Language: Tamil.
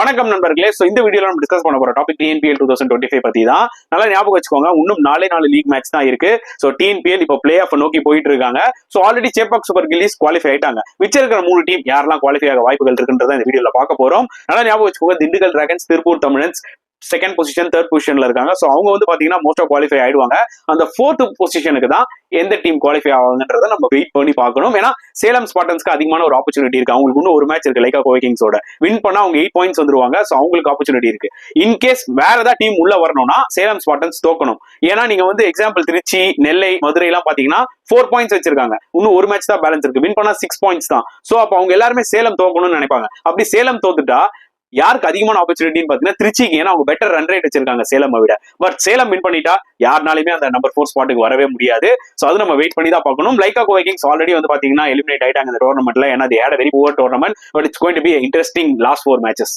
வணக்கம் நண்பர்களே. சோ இந்த வீடியோல நம்ம டிஸ்கஸ் பண்ண போற டாபிக் TNPL 2025 பத்தி தான். நல்லா ஞாபகம் வச்சுக்கோங்க, இன்னும் 4 லீக் மேட்ச் தான் இருக்கு. சோ TNPL இப்போ பிளே ஆஃப் நோக்கி போயிட்டு இருக்காங்க. So already Chepauk super gillies qualify ஆயிட்டாங்க. மிச்சம் இருக்கிற 3 டீம் யாரெல்லாம் குவாலிஃபை ஆக வாய்ப்புகள் இருக்குன்றத இந்த வீடியோல பார்க்க போறோம். நல்லா ஞாபகம் வச்சுக்கோங்க, Dindigul dragons, Tiruppur Tamizhans second position, third பொசிஷன்ல இருக்காங்க. சோ அவங்க வந்து பாத்தீங்கன்னா மோஸ்டா குவாலிஃபை ஆயிடுவாங்க. அந்த ஃபோர்த் பொசிஷனுக்கு தான் எந்த டீம் குவாலிஃபை ஆகுங்கன்றத நம்ம வெயிட் பண்ணி பார்க்கணும். ஏன்னா சேலம் ஸ்பார்டன்ஸ்க்கு அதிகமான ஒரு ஆப்பர்ச்சுனிட்டி இருக்கு. அவங்களுக்கு இன்னும் ஒரு மேட்ச் இருக்கு லைக்கா கோவைக்கிங்ஸோட. வின் பண்ணா அவங்க 8 பாயிண்ட்ஸ் வந்துருவாங்க. சோ அவங்களுக்கு ஆப்பர்ச்சுனிட்டி இருக்கு. இன்கேஸ் வேற ஏதாவது டீம் உள்ள வரணும்னா சேலம் ஸ்பார்டன்ஸ் தோக்கணும். ஏன்னா நீங்க வந்து எக்ஸாம்பிள் திருச்சி, நெல்லை, மதுரை எல்லாம் பாத்தீங்கன்னா 4 பாயிண்ட்ஸ் வச்சிருக்காங்க. இன்னும் ஒரு மேட்ச் தான் பேலன்ஸ் இருக்கு. வின் பண்ணா 6 பாயிண்ட்ஸ் தான். சோ அப்ப அவங்க எல்லாருமே சேலம் தோக்கணும்னு நினைப்பாங்க. அப்படி சேலம் தோத்துட்டா யாருக்கு அதிகமான ஆப்பர்ச்சுனிட்டின்னு பாத்தீங்கன்னா திருச்சிக்கு. ஏன்னா அவங்க பெட்டர் ரன் ரேட் வச்சிருக்காங்க சேலம் விட. பட் சேலம் வின் பண்ணிட்டா யாருனாலுமே அந்த நம்பர் 4 ஸ்பாட்டுக்கு வரவே முடியாது. சோ அது நம்ம வெயிட் பண்ணி தான் பார்க்கணும். லைக்கா கோவைக்கிங்ஸ் ஆல்ரெடி வந்து பாத்தீங்கன்னா எலிமினேட் ஆயிட்டாங்க இந்த டோர்னமெண்ட்ல. ஏன்னா அது had a very poor tournament, but it's going to be an interesting last 4 matches.